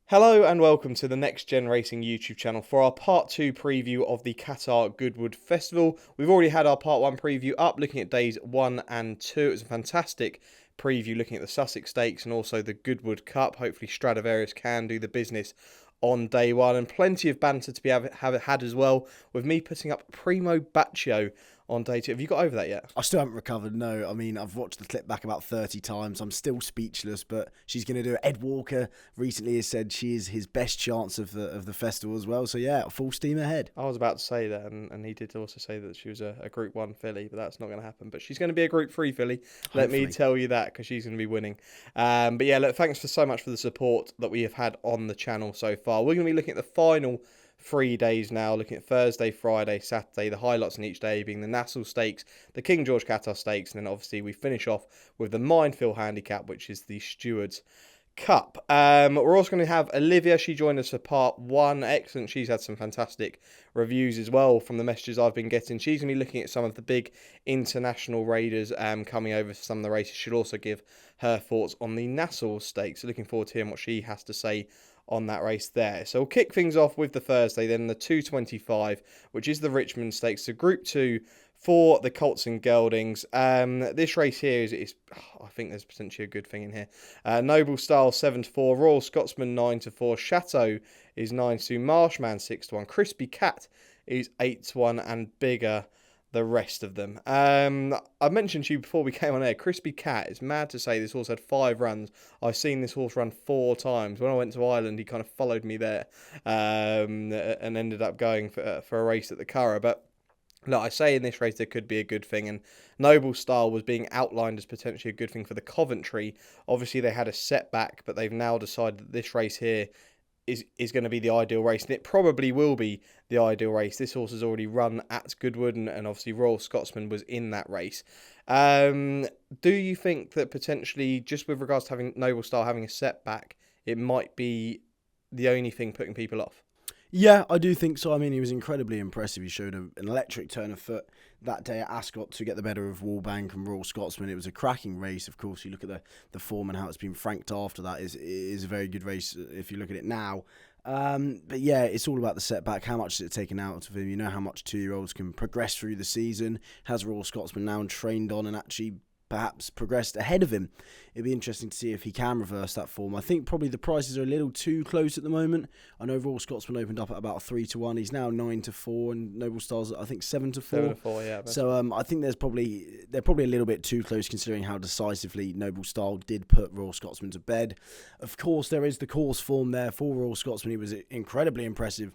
Hello and welcome to the Next Gen Racing YouTube channel for our part 2 preview of the Qatar Goodwood Festival. We've already had our part 1 preview up looking at days 1 and 2. It was a fantastic preview looking at the Sussex Stakes and also the Goodwood Cup. Hopefully Stradivarius can do the business on day 1 and plenty of banter to be had as well with me putting up Primo Baccio on day 2. Have you got over that yet? I still haven't recovered, no. I mean, I've watched the clip back about 30 times. I'm still speechless, but she's going to do it. Ed Walker recently has said she is his best chance of the festival as well. So, yeah, full steam ahead. I was about to say that, and he did also say that she was a Group 1 filly, but that's not going to happen. But she's going to be a Group 3 filly, let me tell you that, because she's going to be winning. But yeah, look, thanks so much for the support that we have had on the channel so far. We're going to be looking at the final 3 days now, looking at Thursday, Friday, Saturday, the highlights in each day being the Nassau Stakes, the King George Qatar Stakes, and then obviously we finish off with the Minefield Handicap, which is the Stewards Cup. We're also going to have Olivia. She joined us for part 1. Excellent. She's had some fantastic reviews as well from the messages I've been getting. She's going to be looking at some of the big international raiders coming over for some of the races. She'll also give her thoughts on the Nassau Stakes. So looking forward to hearing what she has to say on that race there. So we'll kick things off with the Thursday, then the 225, which is the Richmond Stakes. So Group 2 for the Colts and Geldings. This race here is I think there's potentially a good thing in here. Noble Style 7-4, Royal Scotsman 9-4, Chateau is 9-2, Marshman 6-1, Crispy Cat is 8-1, and Bigger the rest of them. I mentioned to you before we came on air, Crispy Cat, it's mad to say this horse had 5 runs. I've seen this horse run 4 times. When I went to Ireland, he kind of followed me there and ended up going for a race at the Curragh. But look, I say in this race there could be a good thing, and Noble Style was being outlined as potentially a good thing for the Coventry. Obviously, they had a setback, but they've now decided that this race here is going to be the ideal race, and it probably will be the ideal race. This horse has already run at Goodwood, and obviously Royal Scotsman was in that race. Do you think that potentially, just with regards to having Noble Style having a setback, it might be the only thing putting people off? Yeah, I do think so. I mean, he was incredibly impressive. He showed an electric turn of foot that day at Ascot to get the better of Wallbank and Royal Scotsman. It was a cracking race. Of course, you look at the form and how it's been franked after that. Is a very good race if you look at it now. But yeah, it's all about the setback. How much is it taken out of him? You know how much 2-year-olds can progress through the season. Has Royal Scotsman now trained on and actually perhaps progressed ahead of him? It'd be interesting to see if he can reverse that form. I think probably the prices are a little too close at the moment. I know Royal Scotsman opened up at about 3-1. He's now 9-4, and Noble Styles I think 7-4. 7-4, yeah. So I think they're probably a little bit too close considering how decisively Noble Style did put Royal Scotsman to bed. Of course, there is the course form there for Royal Scotsman. He was incredibly impressive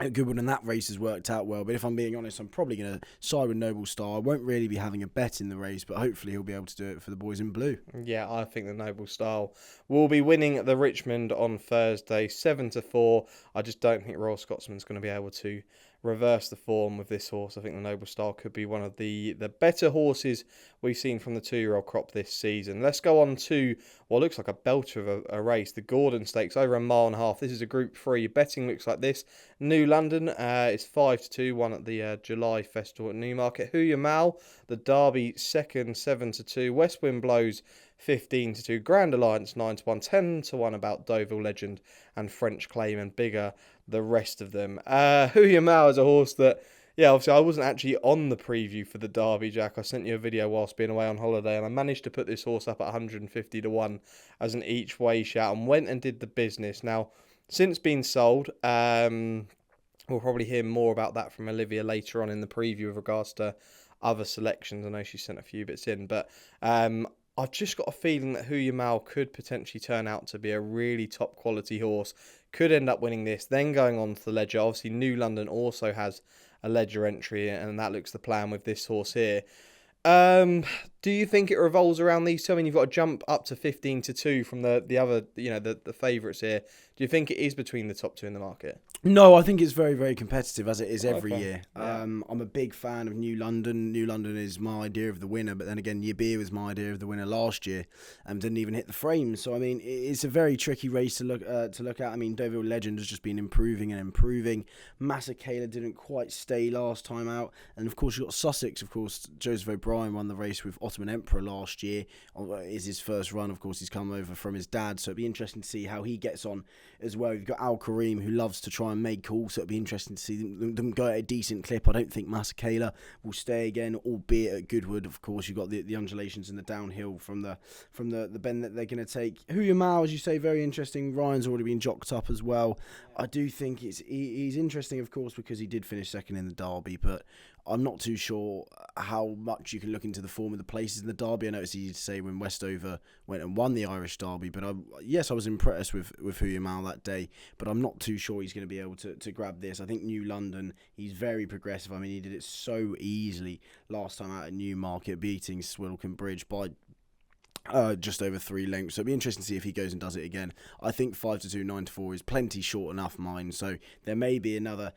at Goodwood, and that race has worked out well. But if I'm being honest, I'm probably going to side with Noble Star. I won't really be having a bet in the race, but hopefully he'll be able to do it for the boys in blue. Yeah, I think the Noble Style will be winning the Richmond on Thursday, 7-4. I just don't think Royal Scotsman's going to be able to reverse the form with this horse. I think the Noble Style could be one of the better horses we've seen from the 2-year-old crop this season. Let's go on to what looks like a belter of a race, the Gordon Stakes, over 1.5 miles. This is a Group 3. Betting looks like this. New London is 5-2, won at the July Festival at Newmarket. Huya Mal, the Derby second, 7-2. West Wind Blows 15-2, Grand Alliance 9-1, 10-1 about Deauville Legend and French Claim, and Bigger the rest of them. Huya Mal is a horse that, yeah, obviously I wasn't actually on the preview for the Derby, Jack. I sent you a video whilst being away on holiday, and I managed to put this horse up at 150-1 as an each way shout and went and did the business. Now, since being sold, we'll probably hear more about that from Olivia later on in the preview with regards to other selections. I know she sent a few bits in, but I've just got a feeling that Huya Mal could potentially turn out to be a really top quality horse. Could end up winning this, then going on to the Ledger. Obviously, New London also has a Ledger entry, and that looks the plan with this horse here. Do you think it revolves around these two? I mean, you've got to jump up to 15-2 from the other, the favourites here. Do you think it is between the top two in the market? No, I think it's very, very competitive, as it is every year. Yeah. I'm a big fan of New London. New London is my idea of the winner, but then again, Yabir was my idea of the winner last year and didn't even hit the frame. So, I mean, it's a very tricky race to look at. I mean, Deauville Legend has just been improving and improving. Massacala didn't quite stay last time out. And, of course, you've got Sussex. Of course, Joseph O'Brien won the race with Ottoman Emperor last year. Is his first run. Of course, he's come over from his dad, so it'd be interesting to see how he gets on as well. You've got Al Kareem, who loves to try and make calls, so it'd be interesting to see them go at a decent clip. I don't think Masakela will stay again, albeit at Goodwood. Of course, you've got the undulations and the downhill from the bend that they're going to take. Huya Mao, as you say, very interesting. Ryan's already been jocked up as well. I do think he's interesting, of course, because he did finish second in the Derby, but I'm not too sure how much you can look into the form of the places in the Derby. I know it's easy to say when Westover went and won the Irish Derby, but I was impressed with Huya Mao that day, but I'm not too sure he's going to be able to grab this. I think New London, he's very progressive. I mean, he did it so easily last time out at Newmarket, beating Swilcan Bridge by just over 3 lengths. So it'll be interesting to see if he goes and does it again. I think 5-2, 9-4 is plenty short enough mine. So there may be another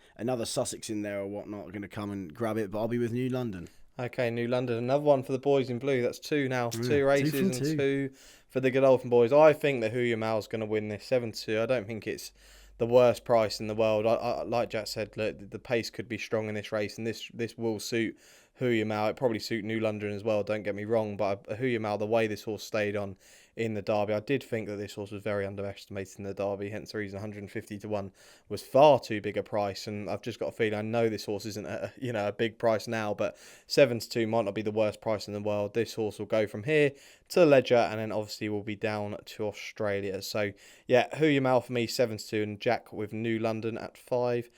Sussex in there or whatnot going to come and grab it. But I'll be with New London. Okay, New London, another one for the boys in blue. That's 2 now. 2 races and 2 for the Godolphin boys. I think that Huya Mao's going to win this 7-2. I don't think it's the worst price in the world. I like Jack said, look, the pace could be strong in this race, and this will suit Huya Mao. It probably suit New London as well, don't get me wrong, but Huya Mao, the way this horse stayed on in the Derby, I did think that this horse was very underestimated in the Derby, hence the reason 150 to 1 was far too big a price, and I've just got a feeling, I know this horse isn't a big price now, but 7-2 might not be the worst price in the world. This horse will go from here to the Ledger, and then obviously will be down to Australia. So yeah, Huya Mao for me 7-2, and Jack with New London at 5-2.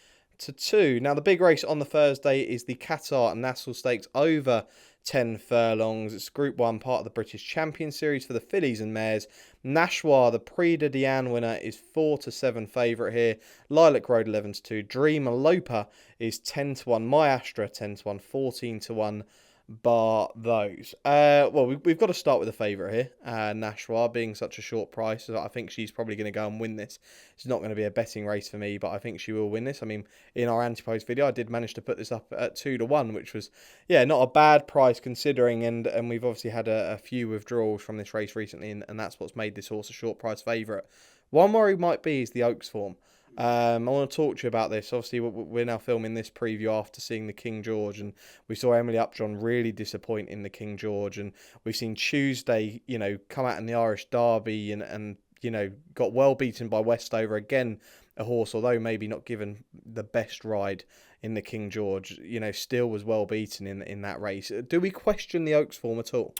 Now, the big race on the Thursday is the Qatar and Nassau Stakes over 10 furlongs. It's Group 1, part of the British Champion Series for the fillies and mares. Nashwa, the Prix de Diane winner, is 4-7 favourite here. Lilac Road 11-2. Dream Loper is 10-1. My Astra 10-1. 14-1. Bar those. We've got to start with the favourite here. Nashwa, being such a short price, so I think she's probably going to go and win this. It's not going to be a betting race for me, but I think she will win this. I mean, in our anti-post video, I did manage to put this up at 2-1, which was, not a bad price considering, and we've obviously had a few withdrawals from this race recently, and that's what's made this horse a short price favourite. One worry might be is the Oaks form. I want to talk to you about this. Obviously, we're now filming this preview after seeing the King George, and we saw Emily Upjohn really disappoint in the King George, and we've seen Tuesday, come out in the Irish Derby and got well beaten by Westover, again, a horse, although maybe not given the best ride in the King George, still was well beaten in that race. Do we question the Oaks form at all?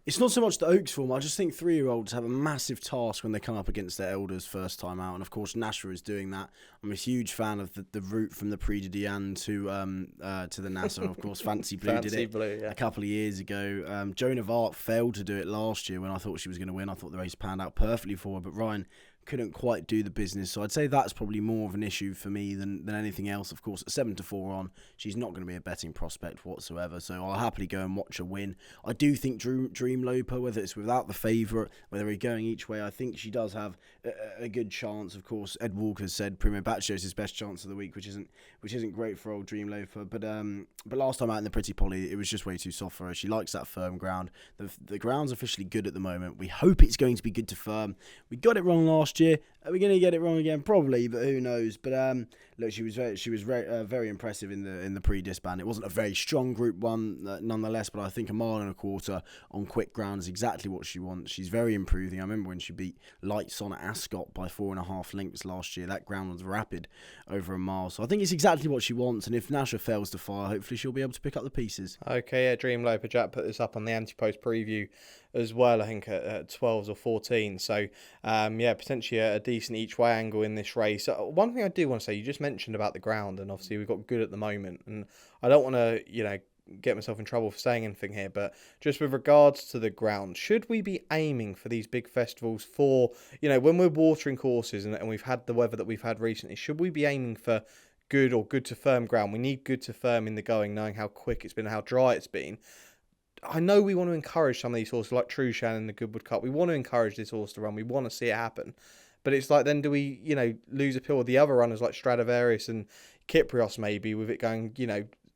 It's not so much the Oaks form. I just think 3-year-olds have a massive task when they come up against their elders first time out, and of course Nashua is doing that. I'm a huge fan of the route from the Prix de Diane to the Nassau. Of course, Fancy Blue did it a couple of years ago. Joan of Arc failed to do it last year when I thought she was going to win. I thought the race panned out perfectly for her, but Ryan couldn't quite do the business. So I'd say that's probably more of an issue for me than anything else. Of course, at 7-4 on, she's not going to be a betting prospect whatsoever. So I'll happily go and watch her win. I do think Dream Loper, whether it's without the favourite, whether we're going each way, I think she does have a good chance. Of course, Ed Walker said Primo Bacio is his best chance of the week, which isn't great for old Dream Loper. But last time out in the Pretty Polly, it was just way too soft for her. She likes that firm ground. The ground's officially good at the moment. We hope it's going to be good to firm. We got it wrong last year. Are we going to get it wrong again? Probably, but who knows? But look, she was very impressive in the pre-disband. It wasn't a very strong Group 1 nonetheless, but I think 1.25 miles on quick ground is exactly what she wants. She's very improving. I remember when she beat Lights On at Ascot by 4.5 lengths last year. That ground was rapid over 1 mile. So I think it's exactly what she wants. And if Nasha fails to fire, hopefully she'll be able to pick up the pieces. Okay, yeah, Dream Loper, Jack put this up on the anti-post preview as well, I think at 12s or 14. So, potentially a decent each-way angle in this race. One thing I do want to say, you just mentioned about the ground, and obviously we've got good at the moment, and I don't want to, get myself in trouble for saying anything here, but just with regards to the ground, should we be aiming for these big festivals for, when we're watering courses and we've had the weather that we've had recently, should we be aiming for good to firm ground? We need good to firm in the going, knowing how quick it's been, how dry it's been. I know we want to encourage some of these horses like Trushan in the Goodwood Cup. We want to encourage this horse to run. We want to see it happen. But it's like, then do we, lose appeal with the other runners like Stradivarius and Kyprios maybe, with it going,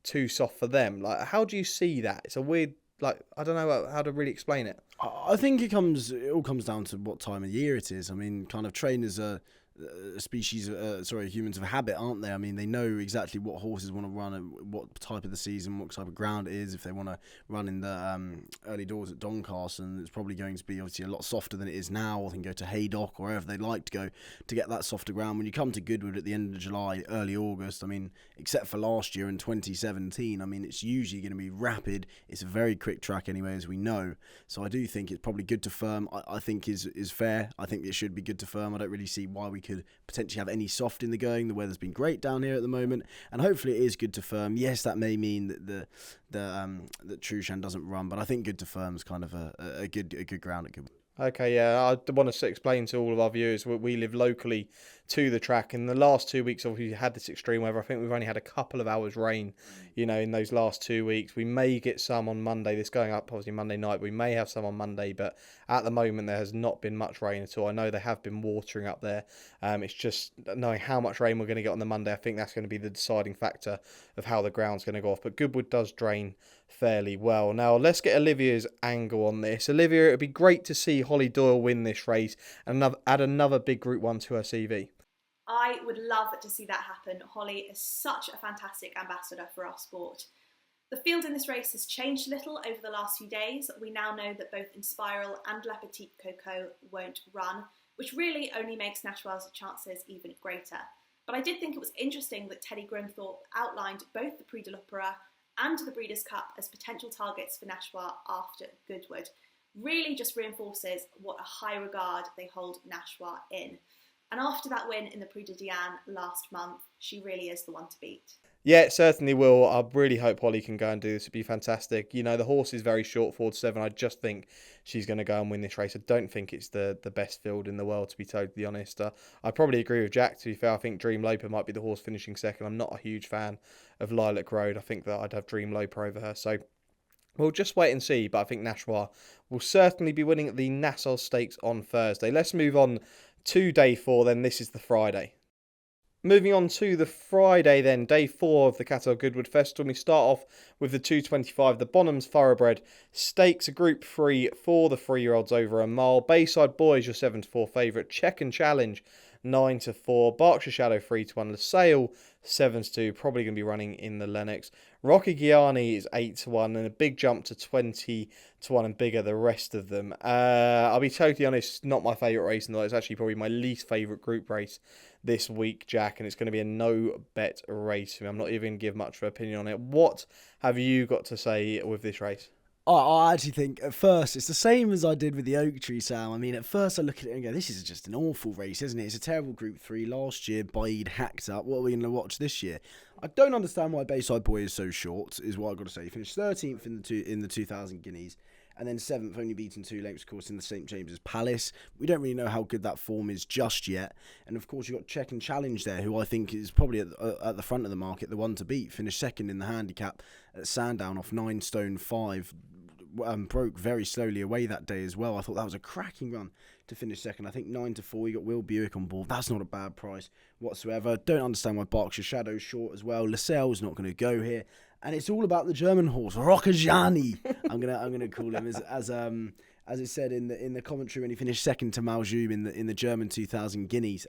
too soft for them? Like, how do you see that? It's a weird, I don't know how to really explain it. I think it all comes down to what time of year it is. I mean, kind of trainers are humans of habit, aren't they? I mean, they know exactly what horses want to run and what type of the season, what type of ground it is. If they want to run in the early doors at Doncaster, it's probably going to be obviously a lot softer than it is now, or they can go to Haydock or wherever they'd like to go to get that softer ground. When you come to Goodwood at the end of July, early August, I mean, except for last year in 2017, I mean, it's usually going to be rapid. It's a very quick track anyway, as we know. So I do think it's probably good to firm. I think is fair. I think it should be good to firm. I don't really see why we could potentially have any soft in the going. The weather's been great down here at the moment, and hopefully it is good to firm. Yes, that may mean that that Trushan doesn't run, but I think good to firm is kind of a good ground at Goodwood. Okay, yeah, I want to explain to all of our viewers, we live locally to the track. In the last 2 weeks, obviously, we had this extreme weather. I think we've only had a couple of hours rain, in those last 2 weeks. We may get some on Monday. This going up, obviously, Monday night. We may have some on Monday, but at the moment, there has not been much rain at all. I know they have been watering up there. It's just knowing how much rain we're going to get on the Monday. I think that's going to be the deciding factor of how the ground's going to go off. But Goodwood does drain fairly well. Now, let's get Olivia's angle on this. Olivia, it would be great to see Holly Doyle win this race and add another big Group 1 to her CV. I would love to see that happen. Holly is such a fantastic ambassador for our sport. The field in this race has changed a little over the last few days. We now know that both Inspiral and Le Petit Coco won't run, which really only makes Nashwa's chances even greater. But I did think it was interesting that Teddy Grimthorpe outlined both the Prix de l'Opera and the Breeders' Cup as potential targets for Nashwa after Goodwood. Really just reinforces what a high regard they hold Nashwa in. And after that win in the Prix de Diane last month, she really is the one to beat. Yeah, it certainly will. I really hope Holly can go and do this. It'd be fantastic. The horse is very short, 4-7. I just think she's going to go and win this race. I don't think it's the best field in the world, to be totally honest. I probably agree with Jack, to be fair. I think Dream Loper might be the horse finishing second. I'm not a huge fan of Lilac Road. I think that I'd have Dream Loper over her. So we'll just wait and see, but I think Nashwa will certainly be winning at the Nassau Stakes on Thursday. Let's move on to day 4 then. This is the Friday. Moving on to the Friday then, day 4 of the Qatar Goodwood Festival. We start off with the 225, the Bonhams Thoroughbred Stakes, a Group 3 for the 3-year-olds over a mile. Bayside Boys, your 7-4 favourite. Check and Challenge, 9-4. Berkshire Shadow, 3-1. LaSalle, 7-2. Probably going to be running in the Lennox. Rocky Gianni is 8-1, and a big jump to 20-1 and bigger the rest of them. I'll be totally honest, not my favourite race in the lot. It's actually probably my least favourite group race this week, Jack, and it's going to be a no-bet race for me. I'm not even going to give much of an opinion on it. What have you got to say with this race? I actually think at first it's the same as I did with the Oak Tree, Sam. I mean, at first I look at it and go, this is just an awful race, isn't it? It's a terrible Group 3. Last year, Bide hacked up. What are we going to watch this year? I don't understand why Bayside Boy is so short, is what I've got to say. He finished 13th in the 2,000 Guineas. And then 7th, only beaten 2 lengths, of course, in the St. James's Palace. We don't really know how good that form is just yet. And, of course, you've got Check and Challenge there, who I think is probably at the front of the market, the one to beat. Finished second in the handicap at Sandown off 9 stone 5. Broke very slowly away that day as well. I thought that was a cracking run to finish second. I think 9-4. You got Will Buick on board. That's not a bad price whatsoever. Don't understand why Berkshire Shadow's short as well. LaSalle's not going to go here. And it's all about the German horse, Roccajani. I'm gonna call him as it said in the commentary when he finished second to Maljoum in the German 2,000 Guineas.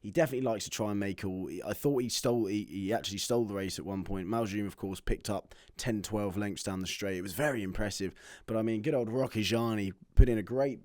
He definitely likes to try and make all. I thought he actually stole the race at one point. Maljoum, of course, picked up 10-12 lengths down the straight. It was very impressive. But I mean, good old Roccajani put in a great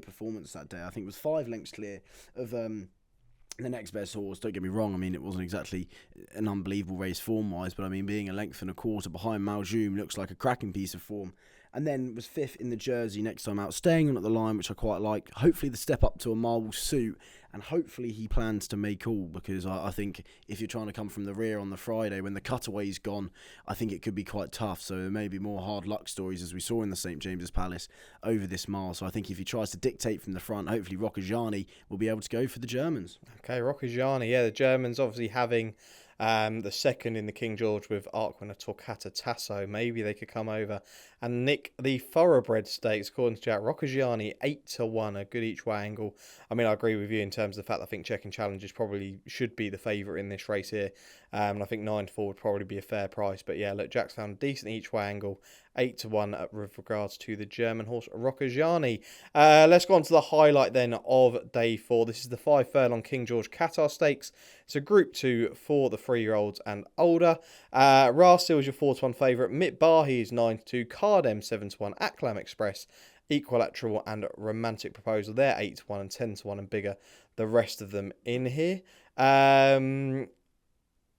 performance that day. I think it was 5 lengths clear of the next best horse. Don't get me wrong, I mean, it wasn't exactly an unbelievable race form-wise, but I mean, being a length and a quarter behind Maljoum looks like a cracking piece of form. And then was 5th in the Jersey next time out, staying on at the line, which I quite like. Hopefully the step up to a mile will suit, and hopefully he plans to make all, because I think if you're trying to come from the rear on the Friday when the cutaway's gone, I think it could be quite tough. So there may be more hard luck stories, as we saw in the St. James's Palace, over this mile. So I think if he tries to dictate from the front, hopefully Roccajani will be able to go for the Germans. Okay, Roccajani, yeah, the Germans obviously having the second in the King George with Arkwin Torquato Tasso. Maybe they could come over and nick the Thoroughbred Stakes, according to Jack. Roccajani, 8-1, a good each way angle. I mean, I agree with you in terms of the fact that I think Check and Challenge probably should be the favourite in this race here. And I think 9-4 would probably be a fair price. But yeah, look, Jack's found a decent each way angle, 8-1 with regards to the German horse Rokajani. Let's go on to the highlight then of day 4. This is the 5 furlong King George Qatar Stakes. It's a Group 2 for the 3-year-olds and older. Rasil is your 4-1 favourite. Mit Bahi is 9-2. Cardem 7-1. Aklam Express, Equilateral and Romantic Proposal. They're 8-1 and 10-1 and bigger. The rest of them in here.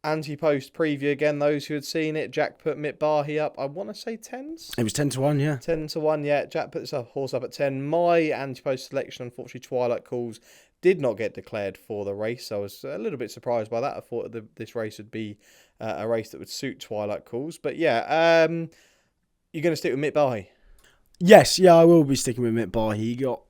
Anti-post preview again, those who had seen it. Jack put Mit Bahi up, I want to say 10s. It was 10-1, yeah. 10-1, yeah. Jack put this horse up at 10. My anti-post selection, unfortunately, Twilight Calls, did not get declared for the race. I was a little bit surprised by that. I thought this race would be a race that would suit Twilight Calls. But yeah, you're going to stick with Mit Bahi? Yes, yeah, I will be sticking with Mit Bahi. He got,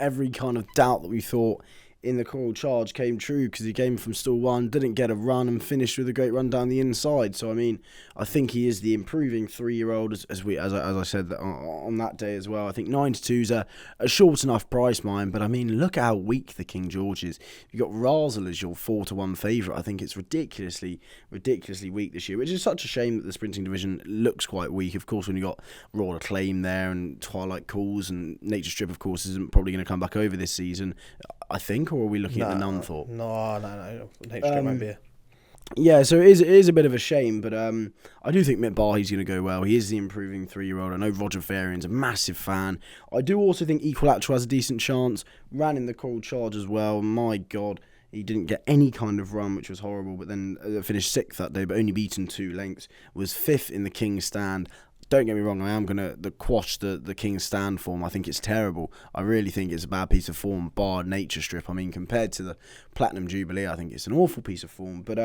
every kind of doubt that we thought in the Coral Charge came true, because he came from stall 1, didn't get a run, and finished with a great run down the inside. So I think he is the improving 3-year-old, as I said on that day as well. I think 9-2 is a short enough price, mine. But look at how weak the King George is. You got Razel as your 4-1 favourite. I think it's ridiculously weak this year, which is such a shame that the sprinting division looks quite weak. Of course, when you got Royal Acclaim there and Twilight Calls, and Nature Strip, of course, isn't probably going to come back over this season, I think. Or are we looking at the Nunthorpe? No. Nature Strip won't be here. Yeah, so it is a bit of a shame, but I do think Mit Bahi's going to go well. He is the improving 3-year-old. I know Roger Varian's a massive fan. I do also think Equilateral has a decent chance. Ran in the Coral Charge as well. My God, he didn't get any kind of run, which was horrible, but then finished 6th that day, but only beaten 2 lengths. Was 5th in the King's Stand. Don't get me wrong, I am going to quash the King's Stand form. I think it's terrible. I really think it's a bad piece of form, bar Nature Strip. Compared to the Platinum Jubilee, I think it's an awful piece of form. But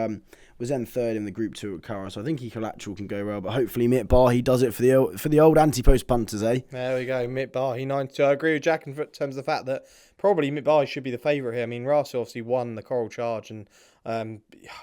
was then 3rd in the Group 2 at Qatar, so I think Equilateral can go well. But hopefully Mit Bahi does it for the old anti-post punters, eh? There we go, Mit Bahi 9-2. I agree with Jack in terms of the fact that probably Mit Bahi should be the favourite here. Rasil obviously won the Coral Charge, and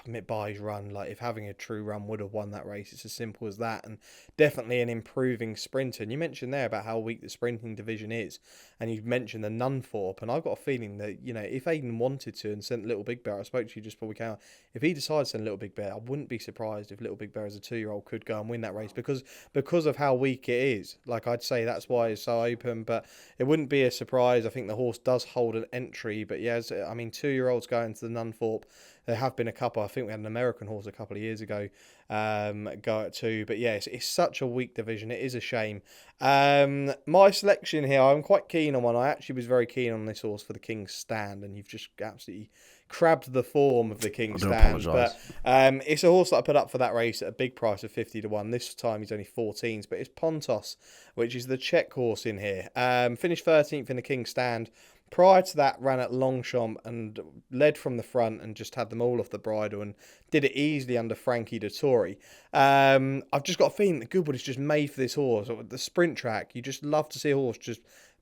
Mit Bahi's run, if having a true run, would have won that race. It's as simple as that, and definitely an improving sprinter. And you mentioned there about how weak the sprinting division is, and you mentioned the Nunthorpe, and I've got a feeling that, if Aidan wanted to and sent Little Big Bear, I spoke to you just before we came out, if he decides to send Little Big Bear, I wouldn't be surprised if Little Big Bear as a 2-year-old could go and win that race, because of how weak it is. I'd say that's why it's so open, but it wouldn't be a surprise. I think the horse does hold an entry, but yeah, 2-year-olds going to the Nunthorpe. There have been a couple. I think we had an American horse a couple of years ago go at 2. But yeah, it's such a weak division. It is a shame. My selection here, I'm quite keen on one. I actually was very keen on this horse for the King's Stand, and you've just absolutely crabbed the form of the King's Stand. But it's a horse that I put up for that race at a big price of 50-1. This time he's only 14s, but it's Pontos, which is the Czech horse in here. Finished 13th in the King's Stand. Prior to that, ran at Longchamp and led from the front and just had them all off the bridle and did it easily under Frankie Dettori. I've just got a feeling that Goodwood is just made for this horse. The sprint track, you just love to see a horse just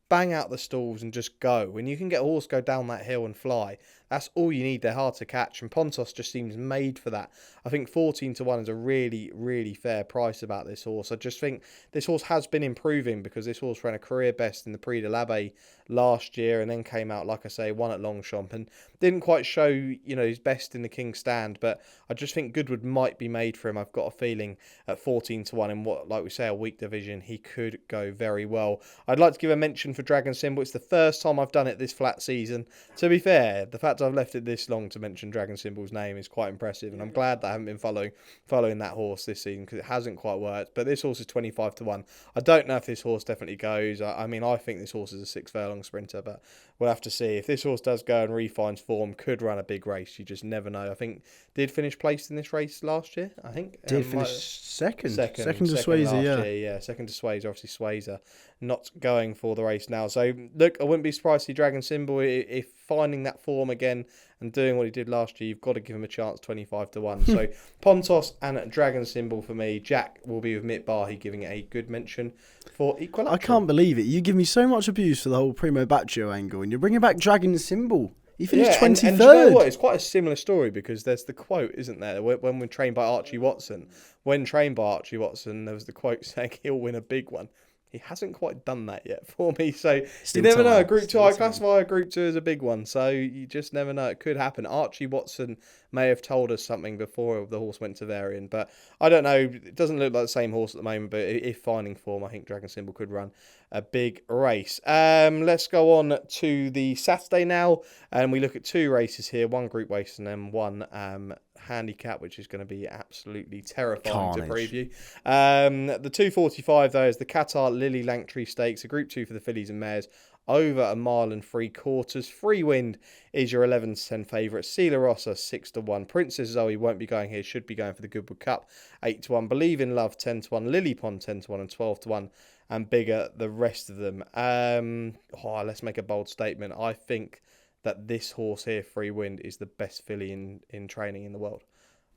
bang out the stalls and just go. When you can get a horse go down that hill and fly, that's all you need. They're hard to catch, and Pontos just seems made for that. I think 14-1 is a really, really fair price about this horse. I just think this horse has been improving, because this horse ran a career best in the Prix de l'Abbé last year, and then came out, like I say, won at Longchamp, and didn't quite show his best in the King's Stand. But I just think Goodwood might be made for him. I've got a feeling at 14-1 in what, like we say, a weak division, he could go very well. I'd like to give a mention for Dragon Symbol. It's the first time I've done it this flat season. To be fair, the fact I've left it this long to mention Dragon Symbol's name is quite impressive, and I'm glad that I haven't been following that horse this season, because it hasn't quite worked. But this horse is 25-1. I don't know if this horse definitely goes. I think this horse is a 6-furlong sprinter, but we'll have to see. If this horse does go and refines form, could run a big race. You just never know. I think did finish placed in this race last year. I think did finish second to Swayzer. Yeah, second to Swayzer. Obviously Swayzer not going for the race now. So look, I wouldn't be surprised to see Dragon Symbol if finding that form again and doing what he did last year. You've got to give him a chance. 25-1. So Pontos and Dragon Symbol for me. Jack will be with Mit Bahi, giving it a good mention for Equilateral. I can't believe it. You give me so much abuse for the whole Primo Baccio angle, and you're bringing back Dragon Symbol. He finished 23rd. And you know what? It's quite a similar story, because there's the quote, isn't there? When we're trained by Archie Watson. When trained by Archie Watson, there was the quote saying he'll win a big one. he hasn't quite done that yet for me. So Still you never know. time, Group 2, still I time. classify a Group 2 as a big one. So you just never know. It could happen. Archie Watson may have told us something before the horse went to Varian. But I don't know. It doesn't look like the same horse at the moment. But if finding form, I think Dragon Symbol could run a big race. Let's go on to the Saturday now. And we look at 2 races here. 1 group race and then 1 handicap, which is going to be absolutely terrifying to preview. The 2:45 though is the Qatar Lillie Langtry Stakes, a Group 2 for the fillies and mares, over 1 mile and 3/4. Free Wind is your 11 to 10 favourite. Sela Rossa 6-1. Princess Zoe won't be going here, should be going for the Goodwood Cup 8-1. Believe in Love 10-1. Lily Pond 10-1 and 12-1. And bigger the rest of them. Let's make a bold statement. I think that this horse here, Free Wind, is the best filly in training in the world.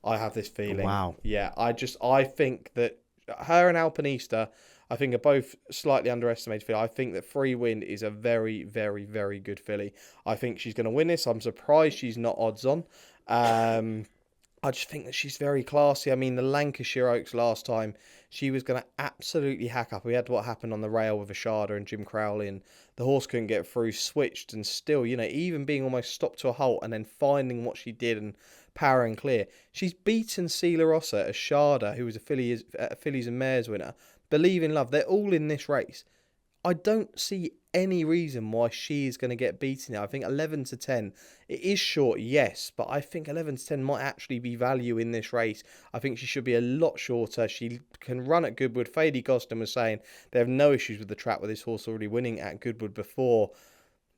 I have this feeling. Wow. Yeah, I think that her and Alpinista, I think, are both slightly underestimated filly. I think that Free Wind is a very, very, very good filly. I think she's going to win this. I'm surprised she's not odds on. I just think that she's very classy. I mean, the Lancashire Oaks last time, she was going to absolutely hack up. We had what happened on the rail with Ashada and Jim Crowley, and the horse couldn't get through, switched, and still, even being almost stopped to a halt and then finding what she did and powering clear. She's beaten Sela Rossa, Ashada, who was a fillies and mares winner. Believe in Love. They're all in this race. I don't see any reason why she is going to get beaten now. I think 11 to 10, it is short, yes, but I think 11 to 10 might actually be value in this race. I think she should be a lot shorter. She can run at Goodwood. Fady Gosden was saying they have no issues with the track with this horse already winning at Goodwood before.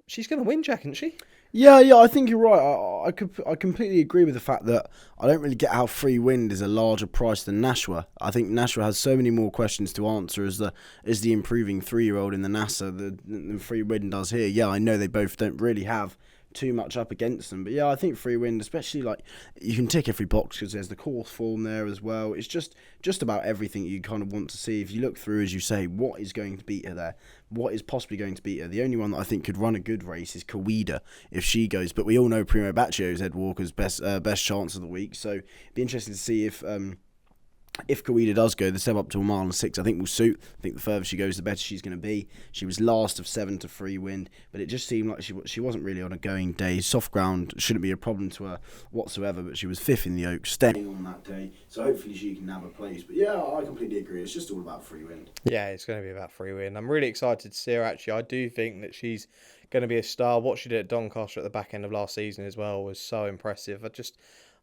She's going to win, Jack, isn't she? Yeah, I think you're right. I completely agree with the fact that I don't really get how Free Wind is a larger price than Nashua. I think Nashua has so many more questions to answer as the improving 3-year-old in the Nassau than Free Wind does here. Yeah, I know they both don't really have too much up against them, but yeah, I think Free Wind, especially, like, you can tick every box because there's the course form there as well. It's just about everything you kind of want to see. If you look through, as you say, what is going to beat her there, what is possibly going to beat her. The only one that I think could run a good race is Kawida if she goes, but we all know Primo Baccio's Ed Walker's best chance of the week, so it'd be interesting to see if Kawida does go, the step up to 1 mile and 6, I think will suit. I think the further she goes, the better she's going to be. She was last of 7 to Free Wind, but it just seemed like she wasn't really on a going day. Soft ground shouldn't be a problem to her whatsoever, but she was 5th in the Oaks, staying on that day. So hopefully she can have a place. But yeah, I completely agree. It's just all about Free Wind. Yeah, it's going to be about Free Wind. I'm really excited to see her, actually. I do think that she's going to be a star. What she did at Doncaster at the back end of last season as well was so impressive.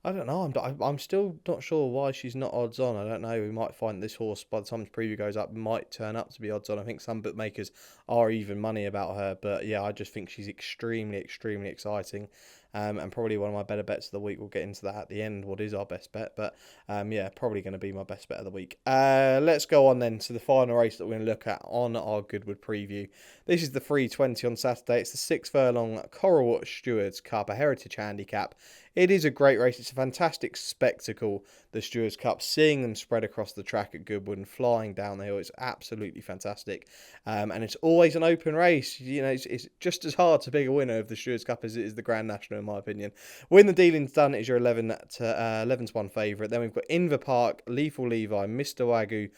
I don't know. I'm still not sure why she's not odds on. I don't know. We might find this horse, by the time the preview goes up, might turn up to be odds on. I think some bookmakers are even money about her. But yeah, I just think she's extremely, extremely exciting. And probably one of my better bets of the week. We'll get into that at the end. What is our best bet? But yeah, probably going to be my best bet of the week. Let's go on then to the final race that we're going to look at on our Goodwood preview. This is the 3:20 on Saturday. It's the 6 furlong Coral Stewards Cup, a heritage handicap. It is a great race. It's a fantastic spectacle, the Stewards Cup. Seeing them spread across the track at Goodwood and flying down the hill is absolutely fantastic. And it's always an open race. It's just as hard to pick a winner of the Stewards Cup as it is the Grand National, in my opinion. When the dealing's done, is your 11 to 1 favourite. Then we've got Inver Park, Lethal Levi, Mr. Wagyu,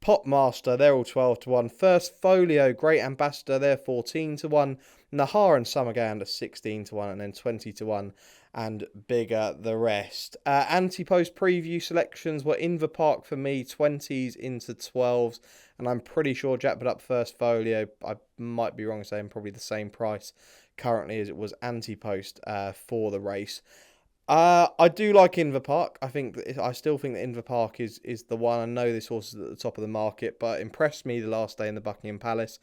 Pop Master, they're all 12 to 1. First Folio, Great Ambassador, they're 14 to 1. Nahar and Summergand are 16 to 1, and then 20 to 1. And bigger the rest. Anti-post preview selections were Inver Park for me, 20s into 12s. And I'm pretty sure Jack put up First Folio. I might be wrong saying probably the same price currently as it was anti-post for the race. I do like Inver Park. I still think that Inver Park is the one. I know this horse is at the top of the market, but impressed me the last day in the Buckingham Palace.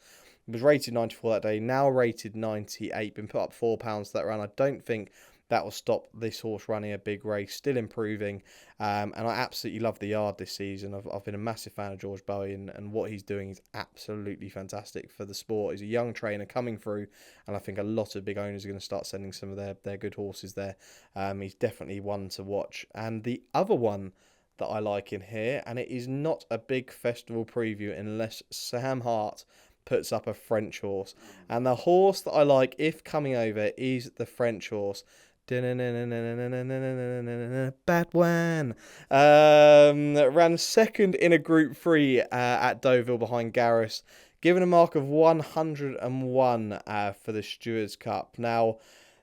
It was rated 94 that day, now rated 98. Been put up £4 to that run. I don't think that will stop this horse running a big race, still improving. And I absolutely love the yard this season. I've been a massive fan of George Bowie, and what he's doing is absolutely fantastic for the sport. He's a young trainer coming through, and I think a lot of big owners are going to start sending some of their good horses there. He's definitely one to watch. And the other one that I like in here, and it is not a big festival preview unless Sam Hart puts up a French horse. And the horse that I like, if coming over, is the French horse. Batwan ran second in a Group 3 at Deauville behind Garris. given a mark of 101 for the Stewards Cup. Now,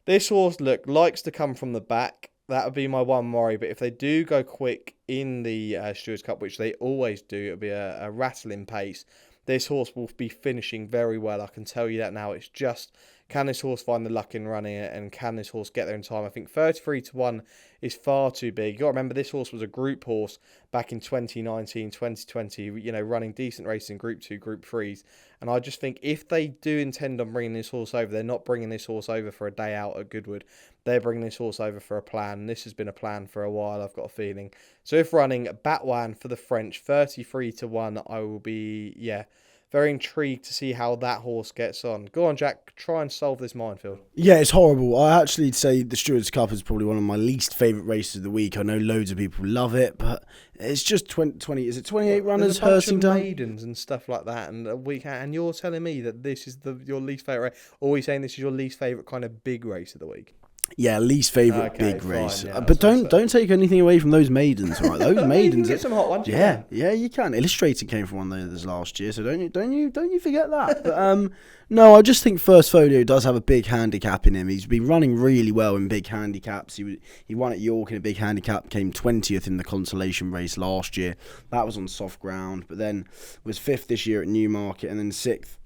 this horse, look, likes to come from the back. That would be my one worry. But if they do go quick in the Stewards Cup, which they always do, it'll be a rattling pace. This horse will be finishing very well. I can tell you that now. It's just, can this horse find the luck in running it, and can this horse get there in time? I think 33-1 is far too big. You've got to remember, this horse was a group horse back in 2019, 2020, you know, running decent races in Group 2, Group 3s. And I just think if they do intend on bringing this horse over, they're not bringing this horse over for a day out at Goodwood. They're bringing this horse over for a plan. This has been a plan for a while, I've got a feeling. So if running Batwan for the French, 33-1, I will be, very intrigued to see how that horse gets on. Go on, Jack. Try and solve this minefield. Yeah, it's horrible. I actually say the Stewards Cup is probably one of my least favourite races of the week. I know loads of people love it, but it's just 20 is it 28 runners hurting down? Maidens and stuff like that, and and you're telling me that this is your least favourite race? Or are we saying this is your least favourite kind of big race of the week? Yeah, least favourite big race. Yeah, but don't take anything away from those maidens, all right? Those maidens. You can get some hot ones. Yeah, you can. Illustrated came from one of those last year, so don't you forget that. But no, I just think First Folio does have a big handicap in him. He's been running really well in big handicaps. He won at York in a big handicap, came 20th in the consolation race last year. That was on soft ground, but then was 5th this year at Newmarket, and then 6th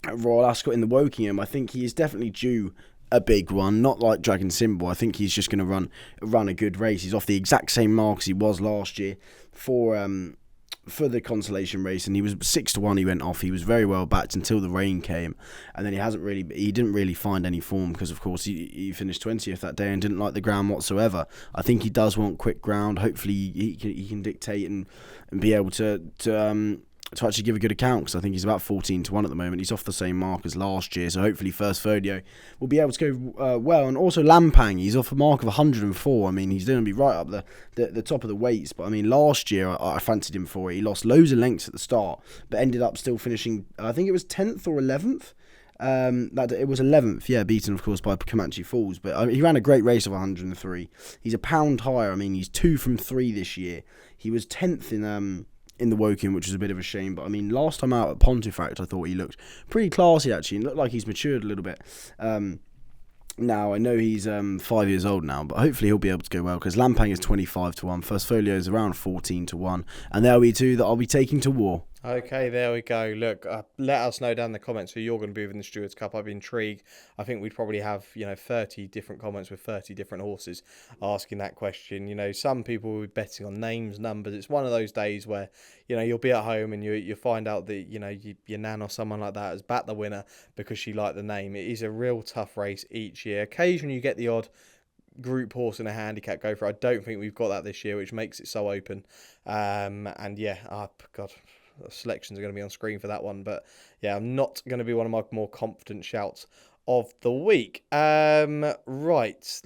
at Royal Ascot in the Wokingham. I think he is definitely due a big one, not like Dragon Symbol. I think he's just going to run a good race. He's off the exact same mark as he was last year for the consolation race, and he was 6-1. He went off. He was very well backed until the rain came, and then he didn't really find any form because, of course, he finished 20th that day and didn't like the ground whatsoever. I think he does want quick ground. Hopefully, he can dictate and be able to actually give a good account, because I think he's about 14-1 at the moment. He's off the same mark as last year, so hopefully First Folio will be able to go well. And also Lampang, he's off a mark of 104. I mean, he's going to be right up the top of the weights, but I mean, last year I fancied him for it. He lost loads of lengths at the start, but ended up still finishing, I think it was 10th or 11th. That it was 11th, beaten of course by Comanche Falls, but he ran a great race of 103. He's a pound higher. I mean, he's 2 from 3 this year. He was 10th in the Woking, which is a bit of a shame. But I mean, last time out at Pontefract, I thought he looked pretty classy actually, and looked like he's matured a little bit. Now, I know he's 5 years old now, but hopefully he'll be able to go well, because Lampang is 25-1, First Folio is around 14-1, and there'll be 2 that I'll be taking to war. Okay, there we go. Look, let us know down in the comments who you're going to be with in the Stewards Cup. I'd be intrigued. I think we'd probably have, 30 different comments with 30 different horses asking that question. Some people will be betting on names, numbers. It's one of those days where, you'll be at home and you find out that, your nan or someone like that has backed the winner because she liked the name. It is a real tough race each year. Occasionally you get the odd group horse in a handicap go for. I don't think we've got that this year, which makes it so open. God, the selections are going to be on screen for that one, but I'm not going to be one of my more confident shouts of the week. Right,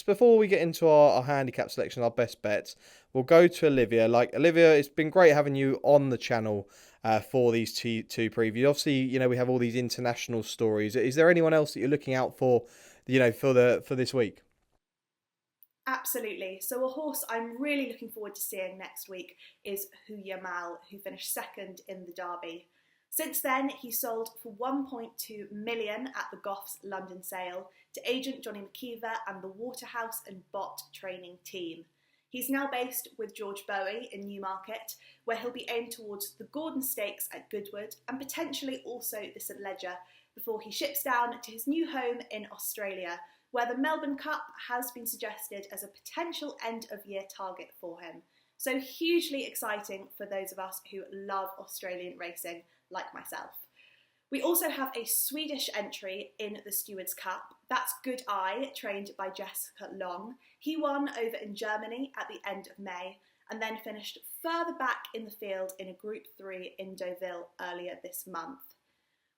before we get into our handicap selection, our best bets, we'll go to Olivia. Olivia, it's been great having you on the channel for these two previews. Obviously, we have all these international stories. Is there anyone else that you're looking out for, for this week? Absolutely. So a horse I'm really looking forward to seeing next week is Huya Mal, who finished 2nd in the Derby. Since then, he sold for 1.2 million at the Goffs London sale to agent Johnny McKeever and the Waterhouse and Bott training team. He's now based with George Bowie in Newmarket, where he'll be aimed towards the Gordon Stakes at Goodwood and potentially also the St Leger before he ships down to his new home in Australia, where the Melbourne Cup has been suggested as a potential end-of-year target for him. So hugely exciting for those of us who love Australian racing, like myself. We also have a Swedish entry in the Stewards Cup. That's Good Eye, trained by Jessica Long. He won over in Germany at the end of May, and then finished further back in the field in a Group 3 in Deauville earlier this month.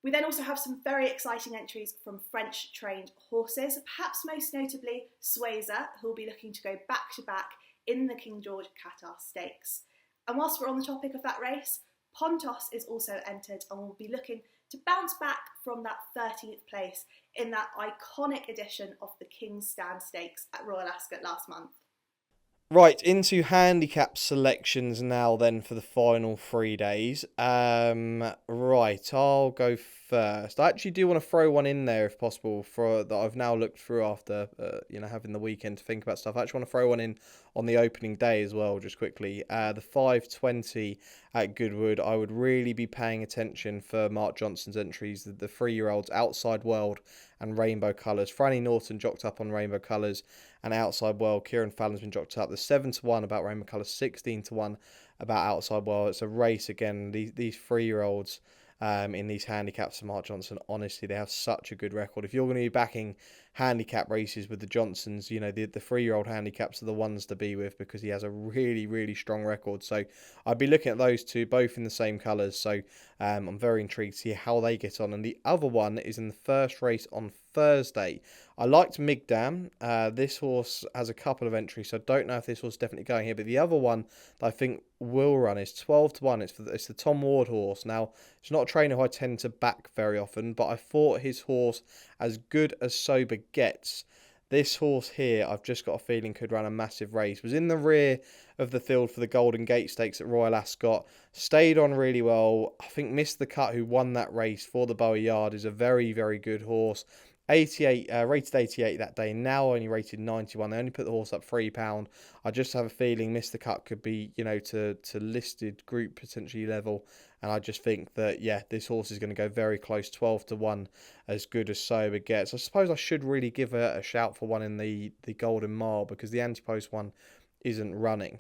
We then also have some very exciting entries from French-trained horses, perhaps most notably Swayzer, who will be looking to go back-to-back in the King George Qatar Stakes. And whilst we're on the topic of that race, Pontos is also entered and will be looking to bounce back from that 13th place in that iconic edition of the King's Stand Stakes at Royal Ascot last month. Right, into handicap selections now then for the final 3 days. Right, I'll go first. I actually do want to throw one in there if possible for that I've now looked through after having the weekend to think about stuff. I actually want to throw one in on the opening day as well, just quickly. The 5:20 at Goodwood. I would really be paying attention for Mark Johnson's entries, the 3-year-olds Outside World and Rainbow Colours. Franny Norton jocked up on Rainbow Colours and Outside World. Kieran Fallon's been jocked up. The 7-1 about Rainbow Colours, 16-1 about Outside World. It's a race again. These 3-year-olds in these handicaps for Mark Johnson, honestly, they have such a good record. If you're going to be backing handicap races with the Johnsons, the 3-year-old handicaps are the ones to be with because he has a really, really strong record. So I'd be looking at those two, both in the same colours. So I'm very intrigued to see how they get on. And the other one is in the first race on Thursday. I liked Migdam. This horse has a couple of entries, so I don't know if this horse is definitely going here. But the other one that I think will run is 12-1. It's the Tom Ward horse. Now, it's not a trainer who I tend to back very often, but I thought his horse, as good as Sober gets, this horse here, I've just got a feeling could run a massive race. Was in the rear of the field for the Golden Gate Stakes at Royal Ascot. Stayed on really well. I think Missed the Cut, who won that race for the Bowie Yard, is a very, very good horse. 88, rated 88 that day, now only rated 91. They only put the horse up £3. I just have a feeling Mr. Cut could be, to listed group potentially level. And I just think that, this horse is going to go very close, 12-1, as good as Sober gets. I suppose I should really give a shout for one in the Golden Mile because the Antipost one isn't running.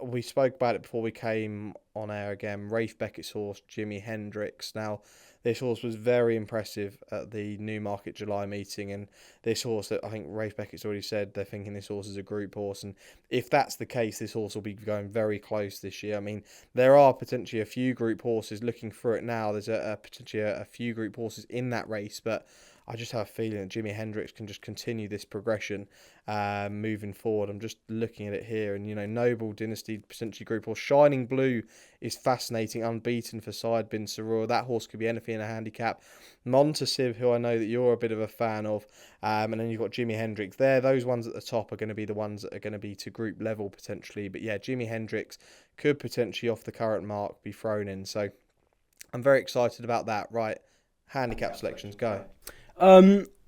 We spoke about it before we came on air again. Rafe Beckett's horse, Jimi Hendrix. Now, this horse was very impressive at the Newmarket July meeting, and this horse, I think Rafe Beckett's already said they're thinking this horse is a group horse, and if that's the case, this horse will be going very close this year. I mean, there are potentially a few group horses looking through it now. There's potentially a few group horses in that race, but I just have a feeling that Jimi Hendrix can just continue this progression moving forward. I'm just looking at it here, and Noble Dynasty potentially group horse. Shining Blue is fascinating, unbeaten for Side Bin Sarur. That horse could be anything in a handicap. Montasiv, who I know that you're a bit of a fan of, and then you've got Jimi Hendrix there. Those ones at the top are going to be the ones that are going to be to group level potentially. But Jimi Hendrix could potentially, off the current mark, be thrown in. So I'm very excited about that. Right, handicap selections, go.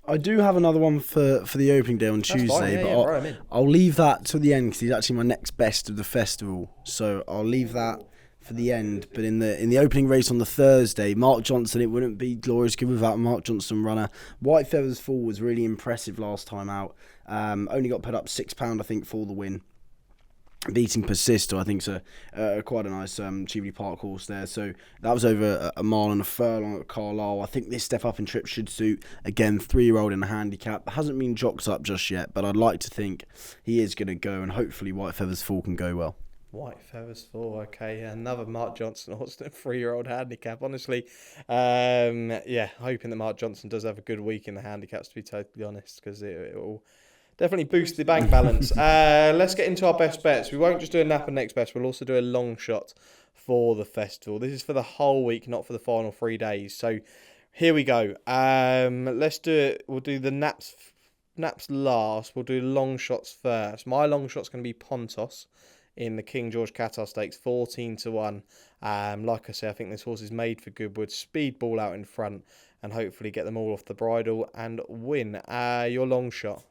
I do have another one for the opening day on Tuesday, but I'll leave that to the end because he's actually my next best of the festival. So I'll leave that for the end. But in the opening race on the Thursday, Mark Johnson, it wouldn't be glorious good without a Mark Johnson runner. White Feathers Fall was really impressive last time out. Only got put up £6, I think, for the win. Beating Persisto, I think, is quite a nice Cheveley Park horse there. So that was over a mile and a furlong at Carlisle. I think this step up in trip should suit. Again, 3-year-old in a handicap. Hasn't been jocked up just yet, but I'd like to think he is going to go, and hopefully White Feathers Fall can go well. White Feathers Fall, okay. Another Mark Johnson horse, a 3-year-old handicap. Honestly, hoping that Mark Johnson does have a good week in the handicaps, to be totally honest, because it will definitely boost the bank balance. Let's get into our best bets. We won't just do a Napa next best. We'll also do a long shot for the festival. This is for the whole week, not for the final 3 days. So here we go. Let's do it. We'll do the naps last. We'll do long shots first. My long shot's going to be Pontos in the King George Qatar Stakes, 14-1. Like I say, I think this horse is made for Goodwood. Speed ball out in front and hopefully get them all off the bridle and win. Your long shot.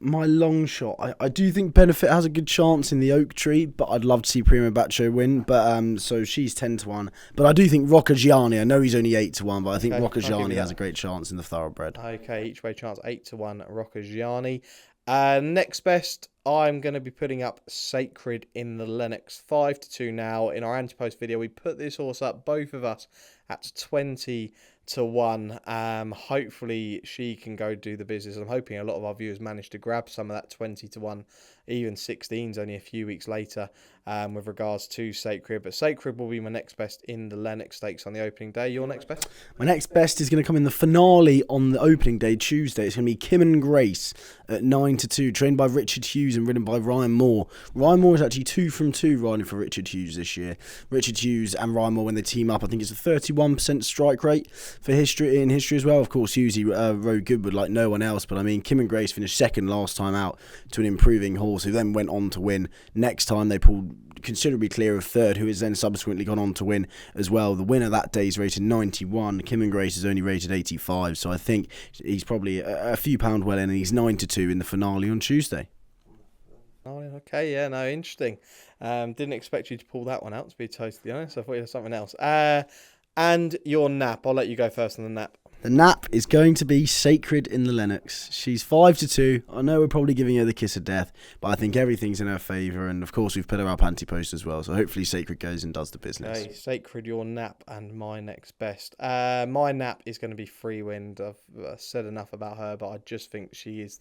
My long shot, I do think Benefit has a good chance in the Oak Tree, but I'd love to see Primo Bacio win. But so she's 10-1. But I do think Roccagiani, I know he's only 8-1, but I think Roccagiani has a great chance in the Thoroughbred. Okay, each way chance 8-1 Roccagiani. Next best, I'm going to be putting up Sacred in the Lennox, 5-2 now. In our anti-post video, we put this horse up, both of us, at 20-1. Hopefully she can go do the business. I'm hoping a lot of our viewers managed to grab some of that 20-1, even 16s only a few weeks later. with regards to Sacred. But Sacred will be my next best in the Lennox Stakes on the opening day. Your next best? My next best is going to come in the finale on the opening day, Tuesday. It's going to be Kim and Grace at 9-2, trained by Richard Hughes and ridden by Ryan Moore. Ryan Moore is actually 2 from 2 riding for Richard Hughes this year. Richard Hughes and Ryan Moore, when they team up, I think it's a 31% strike rate for history as well. Of course, Hughes rode Goodwood like no one else, but I mean, Kim and Grace finished second last time out to an improving horse who then went on to win. Next time they pulled considerably clear of third, who has then subsequently gone on to win as well. The winner that day is rated 91. Kim and Grace is only rated 85, so I think he's probably a few pound well in, and he's 9-2 in the finale on Tuesday. Oh, okay, yeah, no, interesting. Didn't expect you to pull that one out, to be totally honest. I thought you had something else. And your nap. I'll let you go first on the nap. The nap is going to be Sacred in the Lennox. She's 5-2. I know we're probably giving her the kiss of death, but I think everything's in her favour, and of course we've put her up anti-post as well, so hopefully Sacred goes and does the business. Okay, Sacred, your nap, and my next best. My nap is going to be Free Wind. I've said enough about her, but I just think she is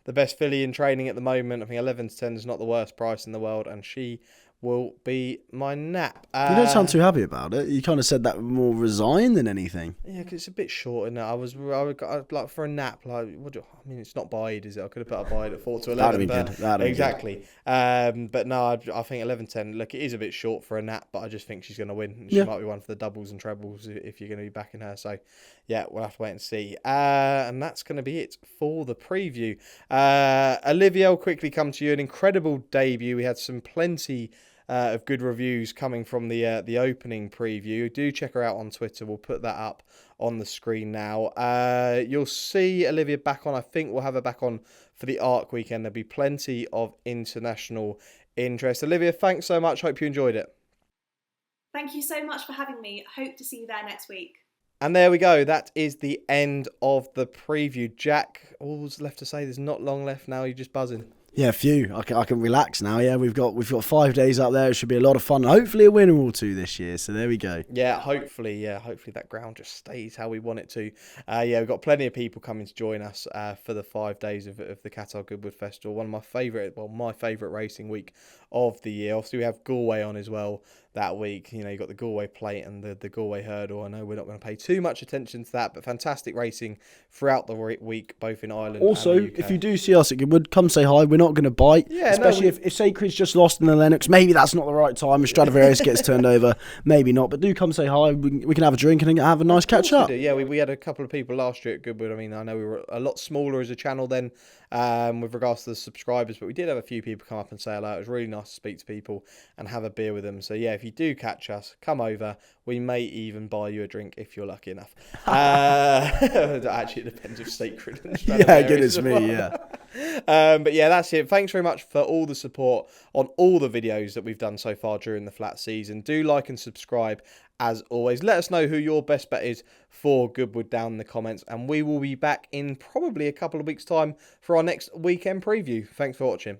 the best filly in training at the moment. I think 11-10 is not the worst price in the world, and she will be my nap. You don't sound too happy about it. You kind of said that more resigned than anything. Yeah, because it's a bit short, isn't it? I was like, for a nap, like, I mean, it's not bide, is it? I could have put a bide at 4-11. That'd be good. Exactly. But no, I think 11-10, look, it is a bit short for a nap, but I just think she's going to win. She might be one for the doubles and trebles if you're going to be backing her. So, yeah, we'll have to wait and see. And that's going to be it for the preview. Olivia, I'll quickly come to you. An incredible debut. We had plenty of good reviews coming from the opening preview. Do check her out on Twitter. We'll put that up on the screen now. You'll see Olivia back on. I think we'll have her back on for the ARC weekend. There'll be plenty of international interest. Olivia, thanks so much. Hope you enjoyed it. Thank you so much for having me. Hope to see you there next week. And there we go. That is the end of the preview. Jack, all's left to say, there's not long left now. You're just buzzing. Yeah, phew. I can relax now. Yeah, we've got 5 days up there. It should be a lot of fun. Hopefully a winner or two this year. So there we go. Yeah, hopefully that ground just stays how we want it to. We've got plenty of people coming to join us for the 5 days of the Qatar Goodwood Festival. One of my favourite racing week of the year. Obviously, we have Galway on as well that week. You know, you've got the Galway Plate and the Galway Hurdle. I know we're not going to pay too much attention to that, but fantastic racing throughout the week, both in Ireland also, and the UK. If you do see us at Goodwood, come say hi. We're not going to bite. Yeah, especially if Sacred's just lost in the Lennox. Maybe that's not the right time. If Stradivarius gets turned over, maybe not. But do come say hi. We can have a drink and have a nice catch up. Yeah, we had a couple of people last year at Goodwood. I mean, I know we were a lot smaller as a channel then with regards to the subscribers, but we did have a few people come up and say hello. It was really nice to speak to people and have a beer with them. So yeah, if you do catch us, come over. We may even buy you a drink if you're lucky enough. Actually, it depends if Sacred and yeah, goodness me, yeah. But yeah, that's it. Thanks very much for all the support on all the videos that we've done so far during the flat season. Do like and subscribe as always. Let us know who your best bet is for Goodwood down in the comments, and we will be back in probably a couple of weeks' time for our next weekend preview. Thanks for watching.